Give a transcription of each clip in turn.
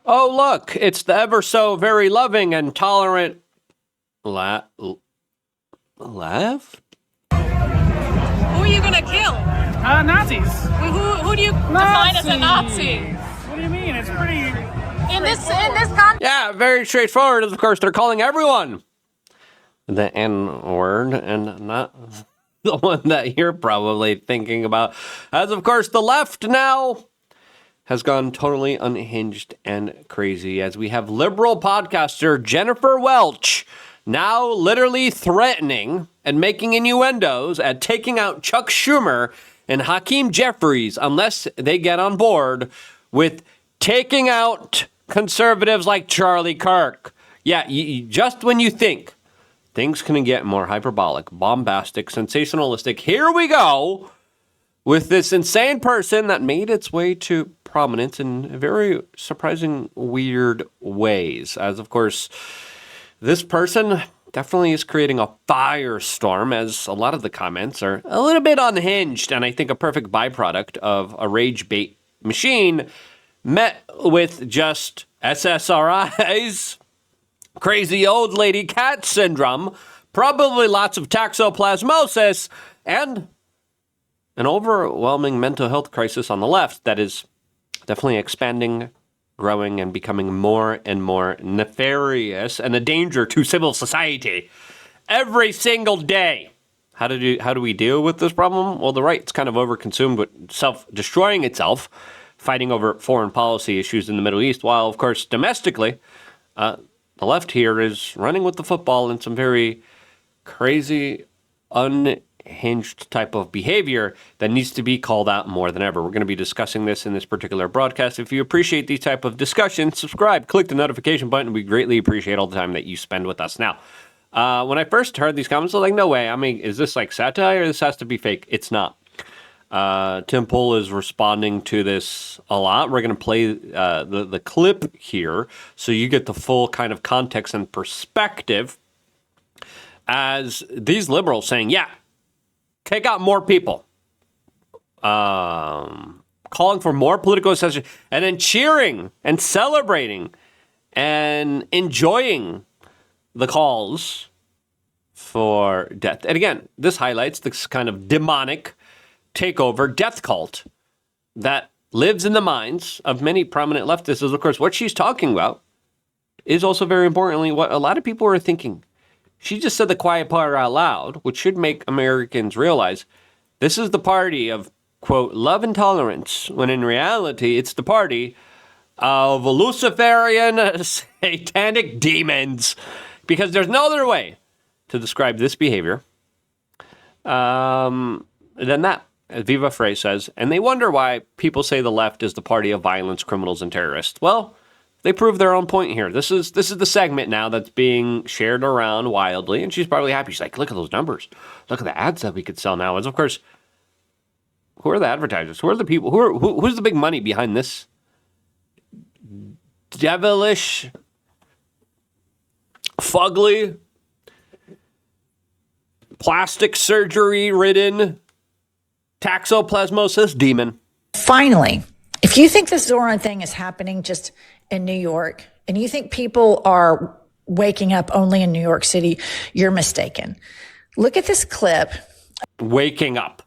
Oh, look, it's the ever so very loving and tolerant left? Who are you going to kill? Nazis. Who do you define as a Nazi? What do you mean? It's pretty... In this context? Yeah, very straightforward. Of course, they're calling everyone the N-word and not the one that you're probably thinking about. As, of course, the left now has gone totally unhinged and crazy as we have liberal podcaster Jennifer Welch now literally threatening and making innuendos at taking out Chuck Schumer and Hakeem Jeffries unless they get on board with taking out conservatives like Charlie Kirk. Yeah, just when you think things can get more hyperbolic, bombastic, sensationalistic, here we go with this insane person that made its way to prominence in very surprising, weird ways. As, of course, this person definitely is creating a firestorm, as a lot of the comments are a little bit unhinged, and I think a perfect byproduct of a rage bait machine met with just SSRIs, crazy old lady cat syndrome, probably lots of toxoplasmosis, and an overwhelming mental health crisis on the left that is definitely expanding, growing, and becoming more and more nefarious and a danger to civil society every single day. How do we deal with this problem? Well, the right's kind of overconsumed with self-destroying itself, fighting over foreign policy issues in the Middle East, while, of course, domestically, the left here is running with the football in some very crazy, unhinged type of behavior that needs to be called out more than ever. We're going to be discussing this in this particular broadcast. If you appreciate these type of discussions, subscribe, click the notification button. We greatly appreciate all the time that you spend with us. Now, when I first heard these comments, I was like, no way. I mean, is this like satire? This has to be fake. It's not. Tim Pool is responding to this a lot. We're going to play the clip here so you get the full kind of context and perspective as these liberals saying, yeah, take out more people, calling for more political assassination, and then cheering and celebrating and enjoying the calls for death. And again, this highlights this kind of demonic takeover death cult that lives in the minds of many prominent leftists. Of course, what she's talking about is also very importantly what a lot of people are thinking. She just said the quiet part out loud, which should make Americans realize this is the party of, quote, love and tolerance, when in reality, it's the party of Luciferian satanic demons, because there's no other way to describe this behavior than that. As Viva Frey says, and they wonder why people say the left is the party of violence, criminals, and terrorists. Well, they prove their own point here. This is the segment now that's being shared around wildly, and she's probably happy. She's like, look at those numbers. Look at the ads that we could sell now. And of course, who are the advertisers? Who are the people? Who's the big money behind this devilish, fugly, plastic surgery-ridden, toxoplasmosis demon? Finally, if you think the Zoran thing is happening just in New York and you think people are waking up only in New York City, you're mistaken. Look at this clip. Waking up.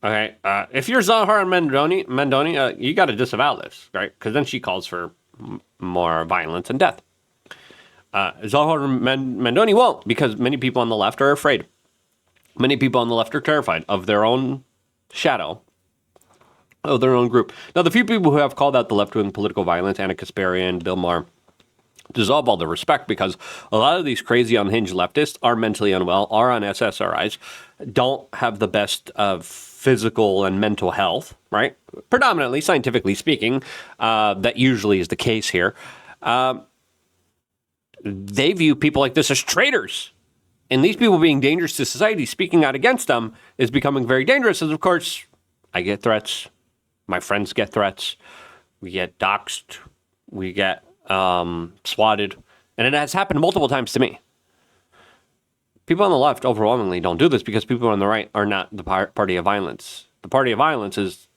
Okay. If you're Zohar Mandoni, you got to disavow this, right? Because then she calls for more violence and death. Zohar Mandoni won't, because many people on the left are afraid. Many people on the left are terrified of their own shadow, of their own group. Now, the few people who have called out the left-wing political violence, Anna Kasparian, Bill Maher, deserve all the respect, because a lot of these crazy unhinged leftists are mentally unwell, are on SSRIs, don't have the best of physical and mental health, right? Predominantly, scientifically speaking, that usually is the case here. They view people like this as traitors. And these people being dangerous to society, speaking out against them, is becoming very dangerous. And of course, I get threats. My friends get threats. We get doxxed. We get swatted. And it has happened multiple times to me. People on the left overwhelmingly don't do this because people on the right are not the party of violence. The party of violence is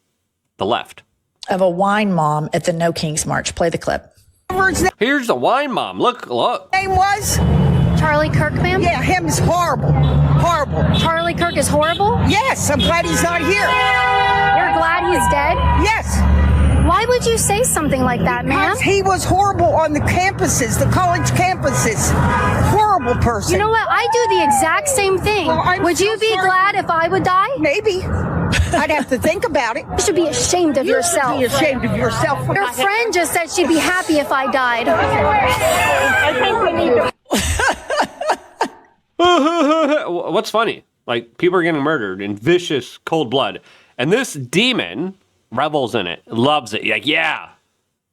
the left. Of a wine mom at the No Kings March. Play the clip. His Here's the wine mom. Look. name was? Charlie Kirk, ma'am? Yeah, him is horrible. Horrible. Charlie Kirk is horrible? Yes, I'm glad he's not here. You're glad he's dead? Yes. Why would you say something like that, ma'am? Because he was horrible on the campuses, the college campuses. Horrible person. You know what? I do the exact same thing. Well, I'm would so you be sorry. glad if I would die? Maybe. I'd have to think about it. You should be ashamed of yourself. You should be ashamed of yourself. Your friend just said she'd be happy if I died. What's funny? Like, people are getting murdered in vicious cold blood. And this demon revels in it, loves it. Like, yeah.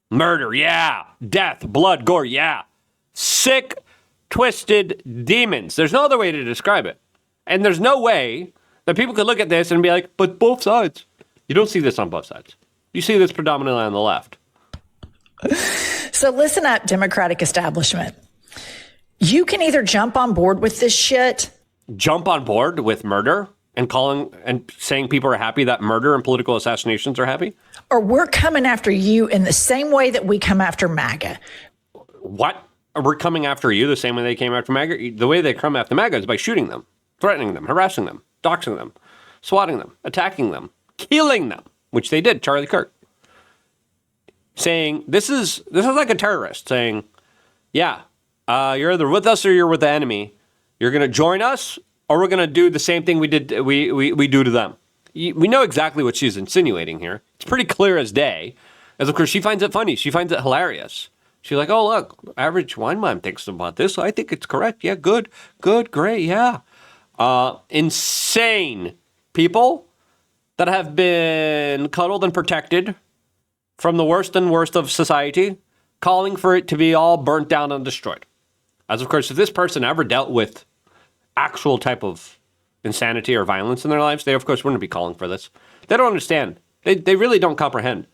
Murder, yeah. Death, blood, gore, yeah. Sick, twisted demons. There's no other way to describe it. And there's no way that people could look at this and be like, but both sides. You don't see this on both sides. You see this predominantly on the left. So listen up, Democratic establishment. You can either jump on board with this shit. Jump on board with murder and calling and saying people are happy that murder and political assassinations are happy? Or we're coming after you in the same way that we come after MAGA. What? We're coming after you the same way they came after MAGA? The way they come after MAGA is by shooting them, threatening them, harassing them, doxing them, swatting them, attacking them, killing them, which they did, Charlie Kirk. Saying, this is like a terrorist saying, yeah, you're either with us or you're with the enemy. You're going to join us or we're going to do the same thing we do to them. We know exactly what she's insinuating here. It's pretty clear as day. As of course, she finds it funny. She finds it hilarious. She's like, oh, look, average wine mom thinks about this. I think it's correct. Yeah, good, great, yeah. Insane people that have been cuddled and protected from the worst and worst of society, calling for it to be all burnt down and destroyed. As of course, if this person ever dealt with actual type of insanity or violence in their lives, they of course wouldn't be calling for this. They don't understand. They really don't comprehend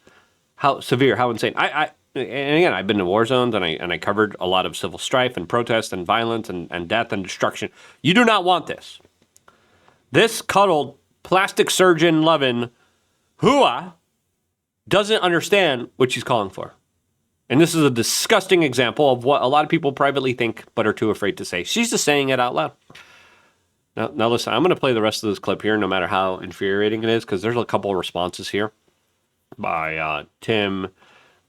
how severe, how insane. And again, I've been to war zones and I covered a lot of civil strife and protest and violence and death and destruction. You do not want this. This cuddled, plastic surgeon loving hua doesn't understand what she's calling for. And this is a disgusting example of what a lot of people privately think but are too afraid to say. She's just saying it out loud. Now listen, I'm going to play the rest of this clip here, no matter how infuriating it is, because there's a couple of responses here by Tim,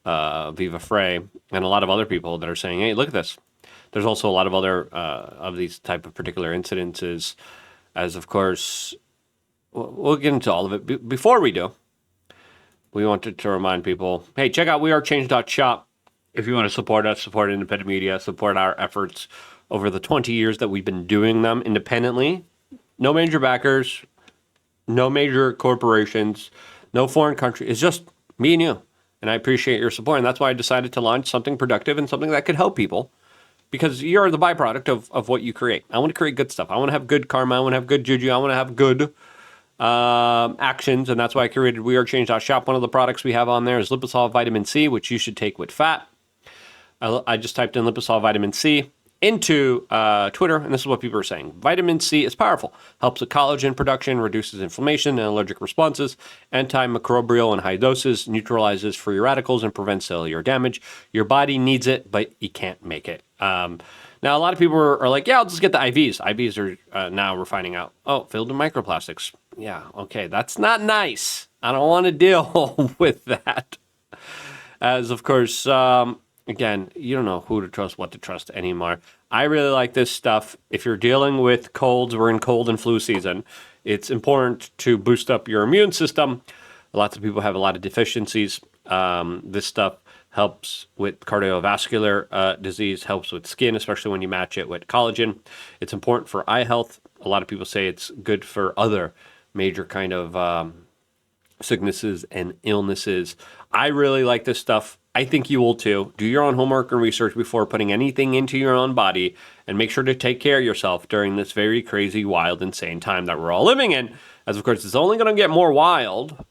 Viva Frey, and a lot of other people that are saying, hey, look at this. There's also a lot of other of these type of particular incidences, as of course, we'll get into all of it. Before we do, we wanted to remind people, hey, check out wearechange.shop. If you want to support us, support independent media, support our efforts over the 20 years that we've been doing them independently. No major backers, no major corporations, no foreign country. It's just me and you. And I appreciate your support. And that's why I decided to launch something productive and something that could help people. Because you're the byproduct of what you create. I want to create good stuff. I want to have good karma. I want to have good juju. I want to have good actions. And that's why I created wearechange.shop. One of the products we have on there is Liposol Vitamin C, which you should take with fat. I just typed in Liposol Vitamin C into Twitter, and this is what people are saying. Vitamin C is powerful. Helps with collagen production, reduces inflammation and allergic responses, antimicrobial in high doses, neutralizes free radicals, and prevents cellular damage. Your body needs it, but you can't make it. Now, a lot of people are like, yeah, I'll just get the IVs. IVs are, now we're finding out, filled with microplastics. Yeah, okay, that's not nice. I don't want to deal with that. As, of course, again, you don't know who to trust, what to trust anymore. I really like this stuff. If you're dealing with colds, we're in cold and flu season. It's important to boost up your immune system. Lots of people have a lot of deficiencies. This stuff helps with cardiovascular disease, helps with skin, especially when you match it with collagen. It's important for eye health. A lot of people say it's good for other major kind of sicknesses and illnesses. I really like this stuff. I think you will too. Do your own homework and research before putting anything into your own body, and make sure to take care of yourself during this very crazy, wild, insane time that we're all living in. As of course, it's only going to get more wild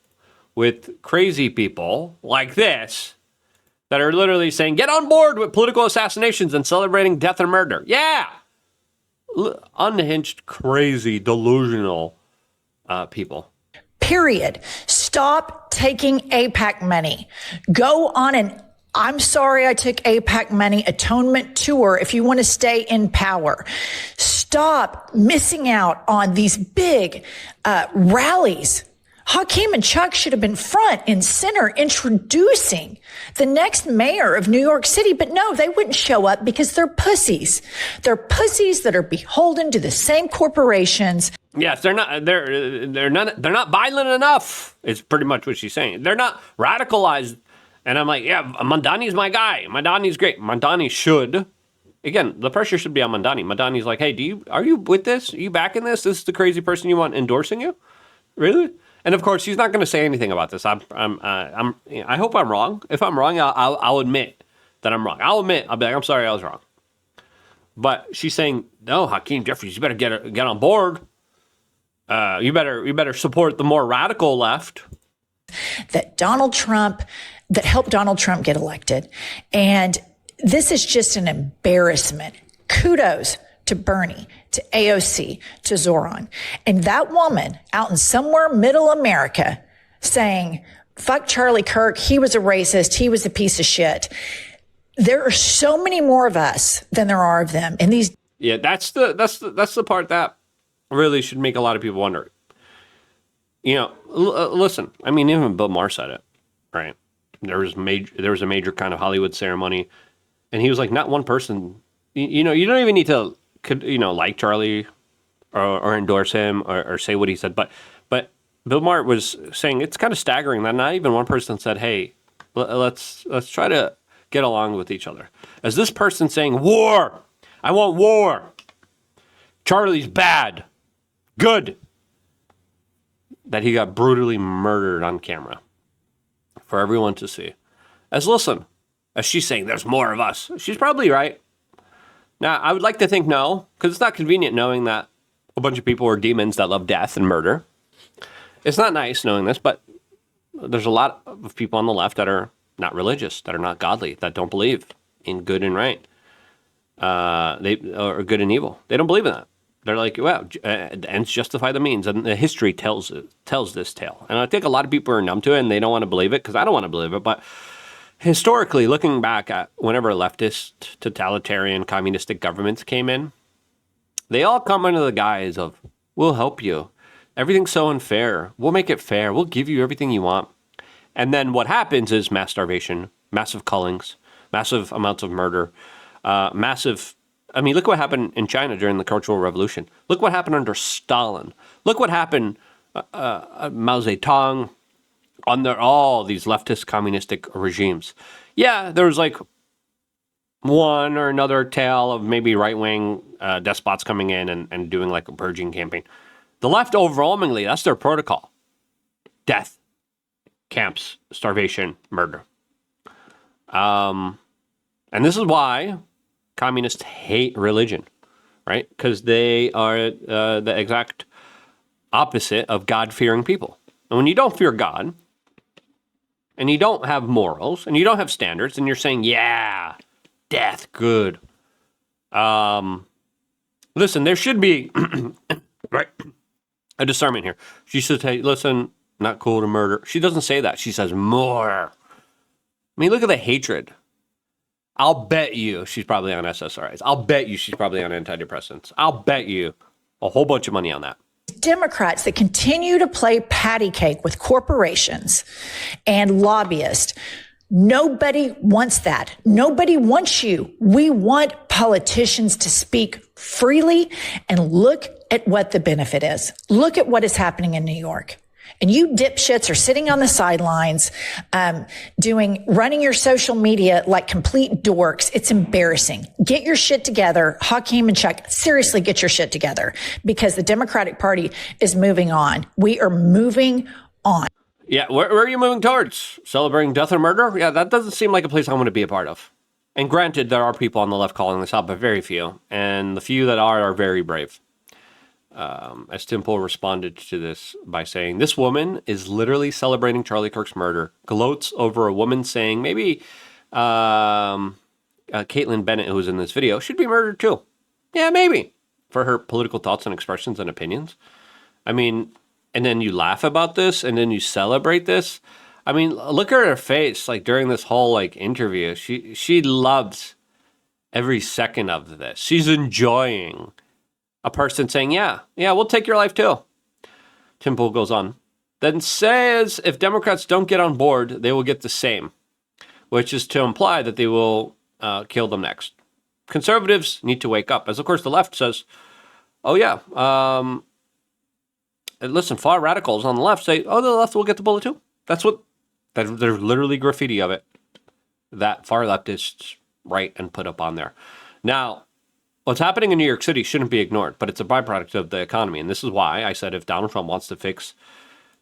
with crazy people like this that are literally saying, get on board with political assassinations and celebrating death and murder. Yeah! Unhinged, crazy, delusional people. Period. Stop taking AIPAC money. Go on an I'm sorry I took AIPAC money, atonement tour, if you want to stay in power. Stop missing out on these big rallies. Hakeem and Chuck should have been front and center introducing the next mayor of New York City, but no, they wouldn't show up because they're pussies. They're pussies that are beholden to the same corporations. Yes, they're not. They're not violent enough. Is pretty much what she's saying. They're not radicalized. And I'm like, yeah, Mamdani's my guy. Mamdani's great. Mamdani should. Again, the pressure should be on Mamdani. Mamdani's like, hey, are you with this? Are you backing this? This is the crazy person you want endorsing you? Really? And of course, he's not going to say anything about this. I hope I'm wrong. If I'm wrong, I'll admit that I'm wrong. I'll be like, I'm sorry, I was wrong. But she's saying, no, Hakeem Jeffries, you better get on board. You better support the more radical left. That helped Donald Trump get elected. And this is just an embarrassment. Kudos to Bernie, to AOC, to Zoran. And that woman out in somewhere middle America saying, fuck Charlie Kirk, he was a racist, he was a piece of shit. There are so many more of us than there are of them. And these. Yeah, that's the part that really should make a lot of people wonder. You know, listen, I mean, even Bill Maher said it, right? There was a major kind of Hollywood ceremony, and he was like, not one person, you know, you don't even need to, like Charlie or endorse him or say what he said. But Bill Maher was saying it's kind of staggering that not even one person said, hey, let's try to get along with each other. As this person saying, war, I want war. Charlie's bad, good. That he got brutally murdered on camera for everyone to see. As she's saying, there's more of us. She's probably right. Now, I would like to think no, because it's not convenient knowing that a bunch of people are demons that love death and murder. It's not nice knowing this, but there's a lot of people on the left that are not religious, that are not godly, that don't believe in good and right, or good and evil. They don't believe in that. They're like, well, ends justify the means, and the history tells this tale. And I think a lot of people are numb to it, and they don't want to believe it because I don't want to believe it. But historically, looking back at whenever leftist, totalitarian, communistic governments came in, they all come under the guise of, we'll help you. Everything's so unfair. We'll make it fair. We'll give you everything you want. And then what happens is mass starvation, massive cullings, massive amounts of murder, I mean, look what happened in China during the Cultural Revolution. Look what happened under Stalin. Look what happened Mao Zedong, under all these leftist communistic regimes. Yeah, there was like one or another tale of maybe right-wing despots coming in and doing like a purging campaign. The left overwhelmingly, that's their protocol. Death, camps, starvation, murder. And this is why communists hate religion, right? Because they are the exact opposite of God-fearing people. And when you don't fear God, and you don't have morals, and you don't have standards, and you're saying, yeah, death, good. Listen, there should be right, a discernment here. She should say, listen, not cool to murder. She doesn't say that. She says more. I mean, look at the hatred. I'll bet you she's probably on SSRIs. I'll bet you she's probably on antidepressants. I'll bet you a whole bunch of money on that. Democrats that continue to play patty cake with corporations and lobbyists. Nobody wants that. Nobody wants you. We want politicians to speak freely and look at what the benefit is. Look at what is happening in New York. And you dipshits are sitting on the sidelines, running your social media like complete dorks. It's embarrassing. Get your shit together. Hakeem and Chuck, seriously get your shit together because the Democratic Party is moving on. We are moving on. Yeah, where are you moving towards? Celebrating death or murder? Yeah, that doesn't seem like a place I want to be a part of. And granted, there are people on the left calling this out, but very few. And the few that are very brave. As Tim Pool responded to this by saying, this woman is literally celebrating Charlie Kirk's murder, gloats over a woman saying maybe Caitlin Bennett, who was in this video, should be murdered too. Yeah, maybe. For her political thoughts and expressions and opinions. I mean, and then you laugh about this and then you celebrate this. I mean, look at her face, like during this whole like interview. She loves every second of this. She's enjoying a person saying, yeah, we'll take your life too. Tim Pool goes on, then says if Democrats don't get on board, they will get the same, which is to imply that they will kill them next. Conservatives need to wake up, as of course the left says, oh yeah, listen, far radicals on the left say, oh, the left will get the bullet too. There's literally graffiti of it that far leftists write and put up on there. Now, what's happening in New York City shouldn't be ignored, but it's a byproduct of the economy. And this is why I said if Donald Trump wants to fix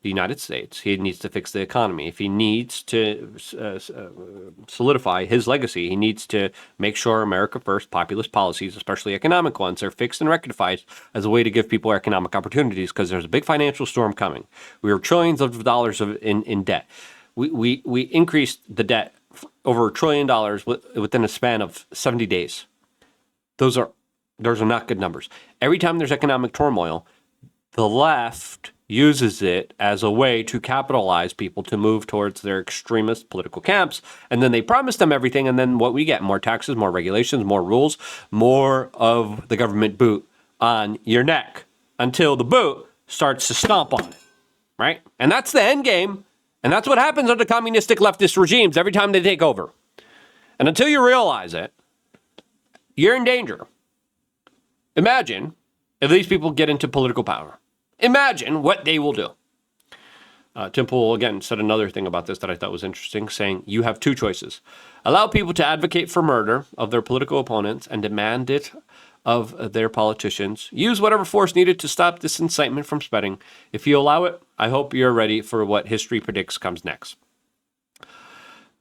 the United States, he needs to fix the economy. If he needs to solidify his legacy, he needs to make sure America First populist policies, especially economic ones, are fixed and rectified as a way to give people economic opportunities, because there's a big financial storm coming. We are trillions of dollars in debt. We increased the debt over $1 trillion within a span of 70 days. Those are not good numbers. Every time there's economic turmoil, the left uses it as a way to capitalize people to move towards their extremist political camps. And then they promise them everything. And then what we get, more taxes, more regulations, more rules, more of the government boot on your neck until the boot starts to stomp on it, right? And that's the end game. And that's what happens under communistic leftist regimes every time they take over. And until you realize it, you're in danger. Imagine if these people get into political power. Imagine what they will do. Tim Pool, again, said another thing about this that I thought was interesting, saying you have two choices. Allow people to advocate for murder of their political opponents and demand it of their politicians. Use whatever force needed to stop this incitement from spreading. If you allow it, I hope you're ready for what history predicts comes next.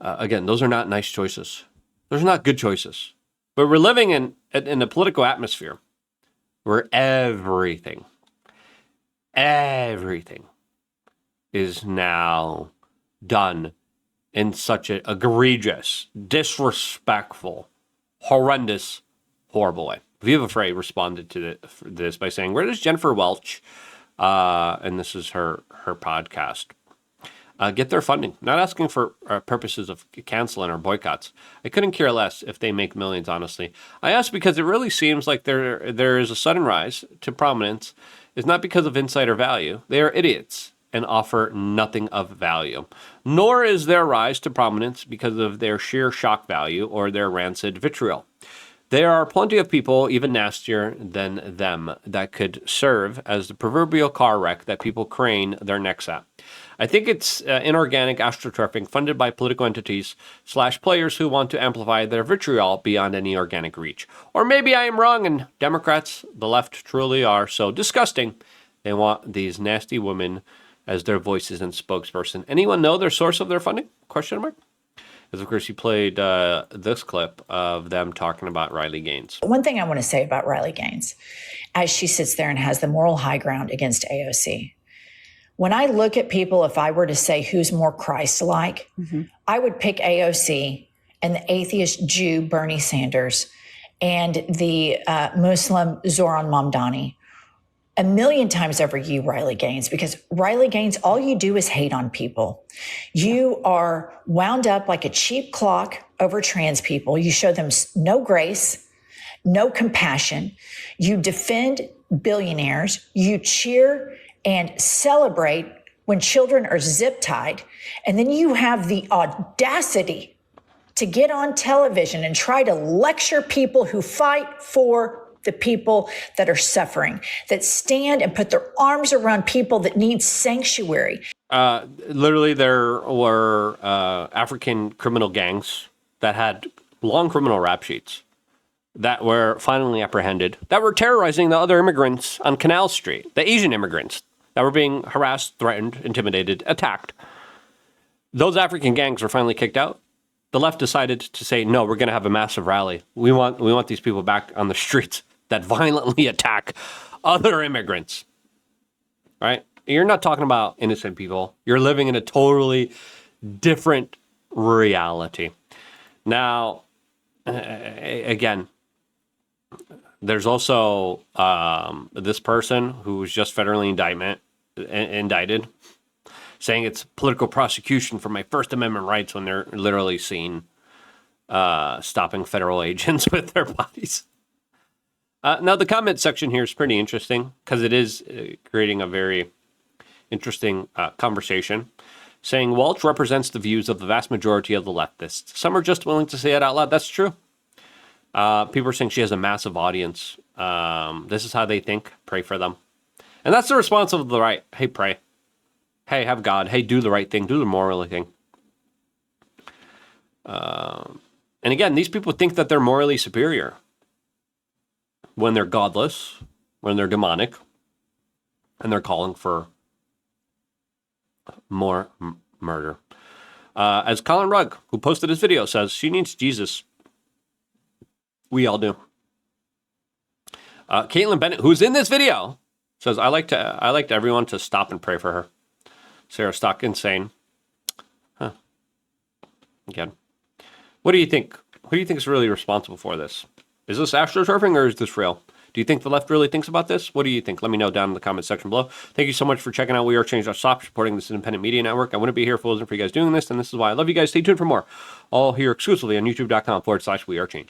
Again, those are not nice choices. Those are not good choices. But we're living in a political atmosphere where everything is now done in such an egregious, disrespectful, horrendous, horrible way. Viva Frei responded to this by saying, where does Jennifer Welch, and this is her podcast, get their funding? Not asking for purposes of canceling or boycotts. I couldn't care less if they make millions, honestly. I ask because it really seems like there is a sudden rise to prominence. It's not because of insider value. They are idiots and offer nothing of value. Nor is their rise to prominence because of their sheer shock value or their rancid vitriol. There are plenty of people, even nastier than them, that could serve as the proverbial car wreck that people crane their necks at. I think it's inorganic astroturfing funded by political entities / players who want to amplify their vitriol beyond any organic reach. Or maybe I am wrong and Democrats, the left, truly are so disgusting. They want these nasty women as their voices and spokesperson. Anyone know their source of their funding? Question mark? Because, of course, you played this clip of them talking about Riley Gaines. One thing I want to say about Riley Gaines, as she sits there and has the moral high ground against AOC, when I look at people, if I were to say who's more Christ-like, I would pick AOC and the atheist Jew Bernie Sanders and the Muslim Zoran Mamdani a million times over you, Riley Gaines, because Riley Gaines, all you do is hate on people. You are wound up like a cheap clock over trans people. You show them no grace, no compassion. You defend billionaires. You cheer and celebrate when children are zip tied. And then you have the audacity to get on television and try to lecture people who fight for the people that are suffering, that stand and put their arms around people that need sanctuary. Literally, there were African criminal gangs that had long criminal rap sheets that were finally apprehended, that were terrorizing the other immigrants on Canal Street, the Asian immigrants that were being harassed, threatened, intimidated, attacked. Those African gangs were finally kicked out. The left decided to say, no, we're going to have a massive rally. We want these people back on the streets that violently attack other immigrants, right? You're not talking about innocent people. You're living in a totally different reality. Now, again, there's also this person who was just federally indicted. saying it's political prosecution for my First Amendment rights when they're literally seen stopping federal agents with their bodies. Now, the comment section here is pretty interesting because it is creating a very interesting conversation, saying Walsh represents the views of the vast majority of the leftists. Some are just willing to say it out loud. That's true. People are saying she has a massive audience. This is how they think. Pray for them. And that's the response of the right. Hey, pray. Hey, have God. Hey, do the right thing. Do the moral thing. And again, these people think that they're morally superior when they're godless, when they're demonic, and they're calling for more murder. As Colin Rugg, who posted his video, says, she needs Jesus. We all do. Caitlin Bennett, who's in this video, says, I like everyone to stop and pray for her. Sarah Stock, insane. Huh. Again. What do you think? Who do you think is really responsible for this? Is this astroturfing or is this real? Do you think the left really thinks about this? What do you think? Let me know down in the comment section below. Thank you so much for checking out We Are Change. Stop supporting this independent media network. I wouldn't be here if it wasn't for you guys doing this, and this is why I love you guys. Stay tuned for more. All here exclusively on youtube.com/We Are Change.